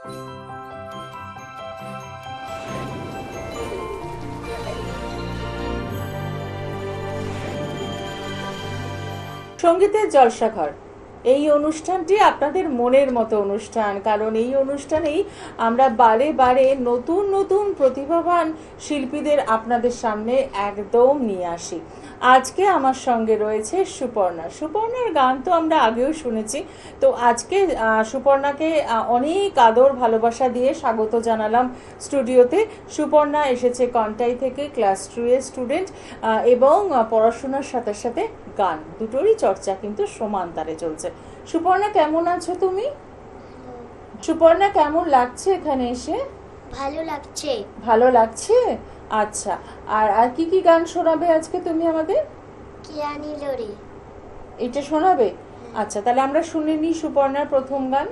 সঙ্গীতের জলসাঘর এই অনুষ্ঠানটি আপনাদের মনের মতো অনুষ্ঠান, কারণ এই অনুষ্ঠানেই আমরা বারে বারে নতুন নতুন প্রতিভাবান শিল্পীদের আপনাদের সামনে একদম নিয়ে আসি। আজকে আমার সঙ্গে রয়েছে সুপর্ণা। সুপর্ণার গান তো আমরা আগেও শুনেছি, তো আজকে সুপর্ণাকে অনেক আদর ভালোবাসা দিয়ে স্বাগত জানালাম স্টুডিওতে। সুপর্ণা এসেছে কন্টাই থেকে, ক্লাস 2 এর স্টুডেন্ট, এবং পড়াশোনার সাথে সাথে গান দুটোরই চর্চা কিন্তু সমান তারে চলছে। সুপর্ণা, কেমন আছো তুমি? সুপর্ণা, কেমন লাগছে এখানে এসে? ভালো লাগছে। ভালো লাগছে, আচ্ছা। আর কি কি গান শোনাবে আজকে তুমি আমাদের? কিয়ানি লরি এটা শোনাবে? আচ্ছা, তাহলে আমরা শুনে নিই সুপর্ণার প্রথম গান।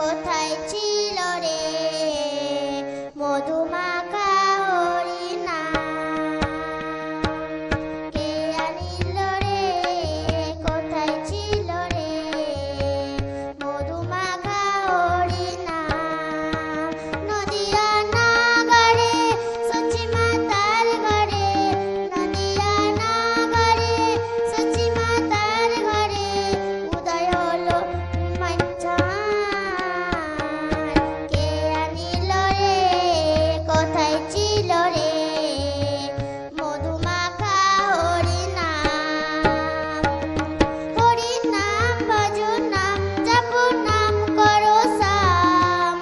কোথায় ছিল রে মধুমাখা হরিণা, কে আনিল রে কোথায় ছিল রে মধুমাখা হরিণা, নদিয়া নাগরে সচি মাতার ঘরে, নদিয়া নাগরে সচি মাতার ঘরে উদয় হলো মাঞ্চা, কে আনিল রে কোথায় ছিল রে মধুমাখা হরিণা, হরিনাম ভজো নাম জপো নাম করো সাম,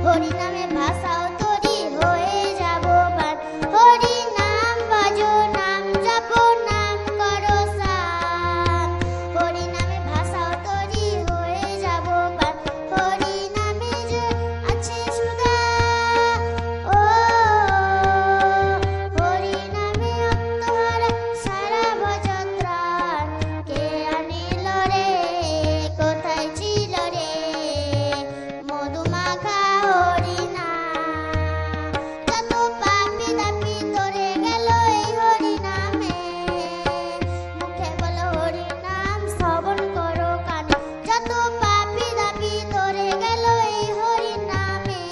হরিনামে ভাষাও তরি হয়ে যাব বান, হরিনাম ভজো নাম জপো নাম করো সাম, হরিনামে ভাষাও তরি হয়ে যাব বান, হরিনামে যে আছে সুধা, ও হরিনামে অন্তহারা সারা ভজত্রাণ, কে আনিল রে কোথায় ছিল রে মধুমাখা হরিণা, যত পাপি দাপি তোরে গেল এই হরিনামে, মুখে বলো হরিনাম শ্রবণ করো কানে, যত পাপি দাপি তোরে গেল এই হরিনামে,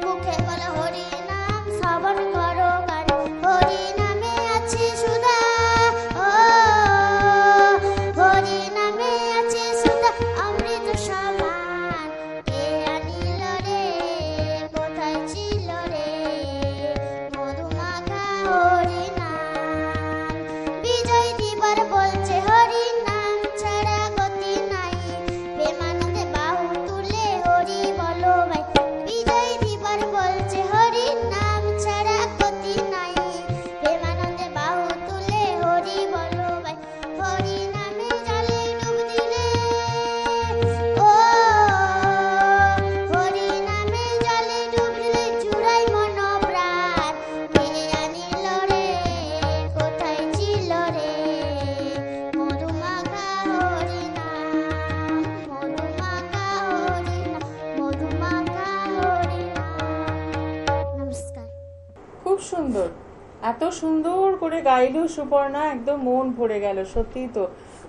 মুখে বলো হরিনাম শ্রবণ করো কানে, হরিনামে আছে সুধা, ও হরিনামে আছে সুধা অমৃত সমান, কে আনিল রে কোথায় ছিল রে মধুমাখা হরিনাম, বিজয় দিবার বলছে হরিনাম ছাড়া গতি নাই, প্রেমানন্দে বাহু তুলে হরি বলো ভাই, বিজয় দিবার বলছে হরিনাম ছাড়া গতি নাই, প্রেমানন্দে বাহু তুলে হরি বলো ভাই, হরিনামে জলে ডুব দিলে, ও হরিনামে জলে ডুব দিলে জুড়াই মন প্রাণ, কে আনিল রে কোথায় ছিল রে মধুমাখা হরিণা, মধুমাখা হরিণা, মধুমাখা হরিণা। নমস্কার। খুব সুন্দর, এত সুন্দর করে গাইলো সুপর্ণা, একদম মন ভরে গেল। সত্যি তো,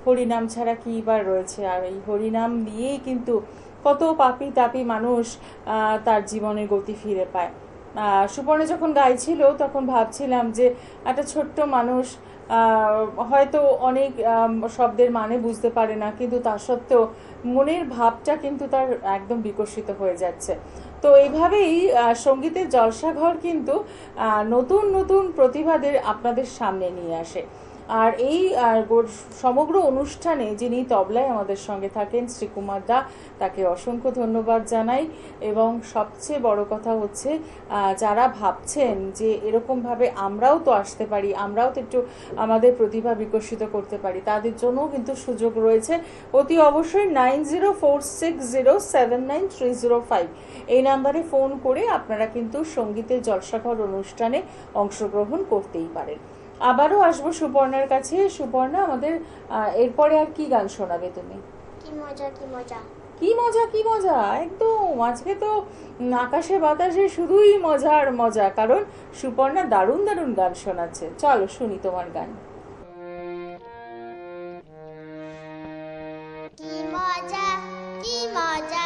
হরিনাম ছাড়া কি বার রয়েছে, আর এই হরিনাম দিয়েই কিন্তু কত পাপি তাপি মানুষ তার জীবনে গতি ফিরে পায়। সুপর্ণা যখন গাইছিল তখন ভাবছিলাম যে একটা ছোট্ট মানুষ হয়তো অনেক শব্দের মানে বুঝতে পারে না, কিন্তু তা সত্ত্বেও মনের ভাবটা কিন্তু তার একদম বিকশিত হয়ে যাচ্ছে। তো এইভাবেই সঙ্গীতের জলসাঘর কিন্তু নতুন নতুন প্রতিভাদের আপনাদের সামনে নিয়ে আসে। আর এই সমগ্র অনুষ্ঠানে যিনি তবলায় আমাদের সঙ্গে থাকেন শ্রীকুমার দা, তাকে অসংখ্য ধন্যবাদ জানাই। এবং সবচেয়ে বড় কথা হচ্ছে, যারা ভাবছেন যে এরকমভাবে আমরাও তো আসতে পারি, আমরাও তো একটু আমাদের প্রতিভা বিকশিত করতে পারি, তাদের জন্যও কিন্তু সুযোগ রয়েছে। অতি অবশ্যই 9046079305 এই নাম্বারে ফোন করে আপনারা কিন্তু সঙ্গীতের জলসাঘর অনুষ্ঠানে অংশগ্রহণ করতেই পারেন। আবারও আসবো সুপর্ণার কাছে। সুপর্ণা, আমাদের এরপরে আর কি গান শোনাবে তুমি? কি মজা কি মজা। কি মজা কি মজা, একদম আজকে তো আকাশে বাতাসে শুধুই মজা আর মজা, কারণ সুপর্ণা দারুণ দারুণ গান শোনাচ্ছে। চলো শুনি তোমার গান। কি মজা কি মজা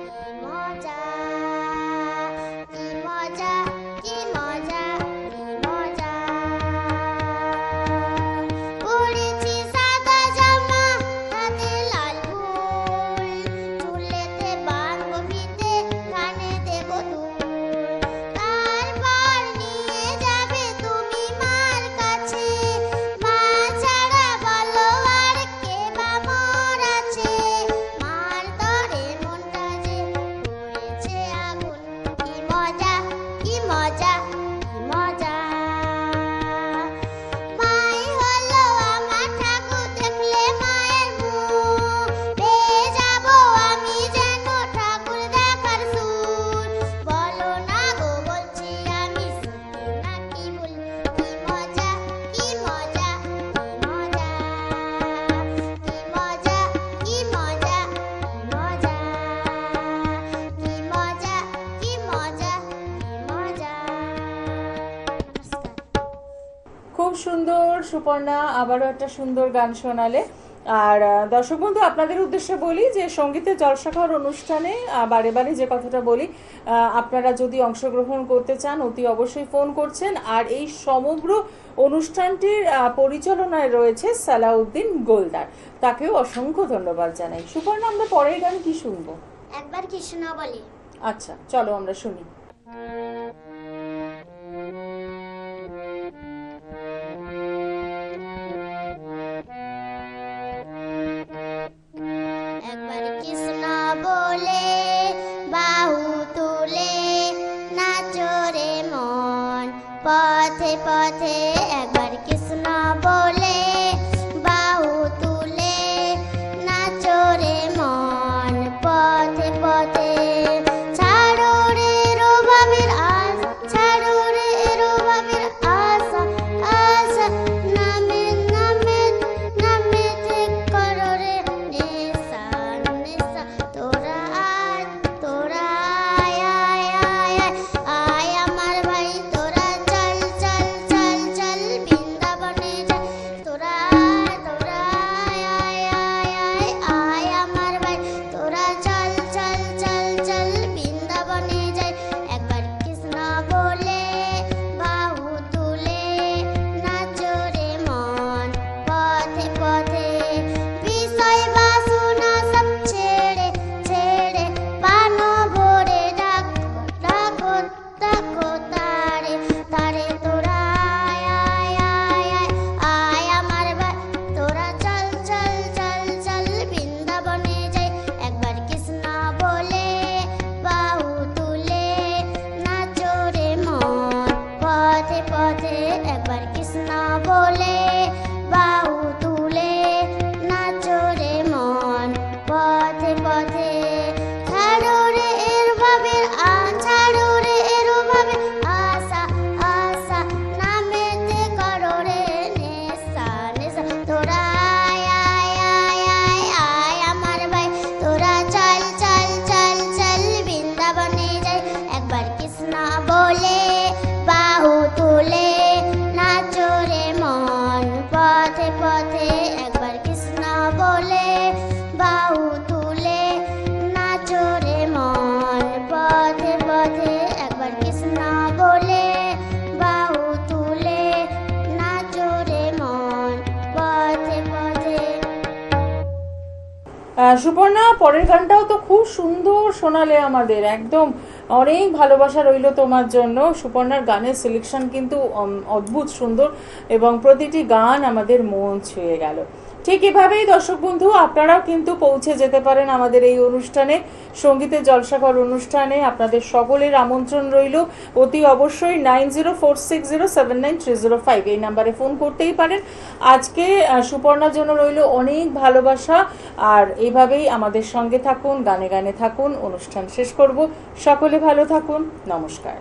কি মজা কি মজা কি মজা কি মজা পড়েছি সাদা জামা হাতে লাল ফুল চুলেতে বাঁধবো ফিতে কানে দেবো দুল তারপর নিয়ে যাবে তুমি মার কাছে মা ছাড়া বলো আর কে বা মোর আছে মার তরে মনটা যে হয়েছে আগুন কি মজা কি মজা কি মজা মাই হলো আমার ঠাকুর দেখলে মায়ের মুখ পেয়ে যাবো আমি যেন ঠাকুর দেখার সুর বলো না গো বলছি আমি সত্যি নাকি ভুল কি মজা কি মজা কি মজা কি মজা কি মজা কি মজা কি মজা কি মজা কি মজা খুব সুন্দর সুপর্ণা, আবারও একটা সুন্দর গান শোনালে। আর দর্শক বন্ধু, আপনাদের উদ্দেশ্যে বলি যে সঙ্গীতের জলসাঘর অনুষ্ঠানে বারে বারে যে কথাটা বলি, আপনারা যদি অংশগ্রহণ করতে চান অতি অবশ্যই ফোন করছেন। আর এই সমগ্র অনুষ্ঠানটির পরিচালনায় রয়েছে সালাউদ্দিন গোলদার, তাকেও অসংখ্য ধন্যবাদ জানাই। সুপর্ণা, আমরা পরের গান কি শুনবো? একবার কৃষ্ণ বলি আচ্ছা চলো আমরা শুনি। একবার কৃষ্ণ বলে বাহু তুলে নাচো রে মন পথে পথে একবার কৃষ্ণ বলে বাহু তুলে নাচো রে মন পথে পথে ছাড়ো রে রোবাবের আশ ছাড়ো রে রোবাবের আশা আশা নামে নামে নামে ঠিক করো রে নেশা নেশা তোরা আয় আয় আয় আয় আয় আমার ভাই তোরা চল চল চল চল বৃন্দাবনে যাই তোরা আয় আয় আয় আয় আমার ভাই তোরা চল চল চল চল বৃন্দাবনে যাই একবার কৃষ্ণ বলে বাহু তুলে নাচো রে মন পথে পথে বিষয় বাসনা সব ছেড়ে ছেড়ে পান ভরে ডাকো ডাকো ডাকো তারে তারে তোরা আয় আয় আয় আয় আয় আমার ভাই তোরা চল চল চল চল বৃন্দাবনে যাই একবার কৃষ্ণ বলে বাহু তুলে নাচো রে মন পথে পথে একবার কৃষ্ণ বলে বাহু তুলে নাচো রে মন পথে পথে ছাড়ো রে এর ভাবের ছাড়ো রে এর ভাবের আশা আশা নামেতে করো রে নেশা নেশা তোরা আয় আয় আয় আয় আয় আমার ভাই তোরা চল চল চল চল বৃন্দাবনে যাই একবার কৃষ্ণ বলে বাহু তুলে নাচো রে মন পথে পথে একবার কৃষ্ণ বলে বাহু তুলে নাচো রে মন পথে পথে একবার কৃষ্ণ বলে বাহু তুলে নাচো রে মন পথে পথে সুপর্ণা, পরের গানটাও তো খুব সুন্দর শোনালে আমাদের, একদম অনেক ভালোবাসা রইল তোমার জন্য। সুপর্ণার গানের সিলেকশন কিন্তু অদ্ভুত সুন্দর এবং প্রতিটি গান আমাদের মন ছুঁয়ে গেল। ঠিক এভাবেই দর্শক বন্ধু, আপনারাও কিন্তু পৌঁছে যেতে পারেন আমাদের এই অনুষ্ঠানে, সঙ্গীতের জলসাঘর অনুষ্ঠানে। আপনাদের সকলের আমন্ত্রণ রইল। অতি অবশ্যই 9046079305 এই নাম্বারে ফোন করতেই পারেন। আজকে সুপর্ণার জন্য রইল অনেক ভালোবাসা। আর এইভাবেই আমাদের সঙ্গে থাকুন, গানে গানে থাকুন। অনুষ্ঠান শেষ করব। সকলে ভালো থাকুন। নমস্কার।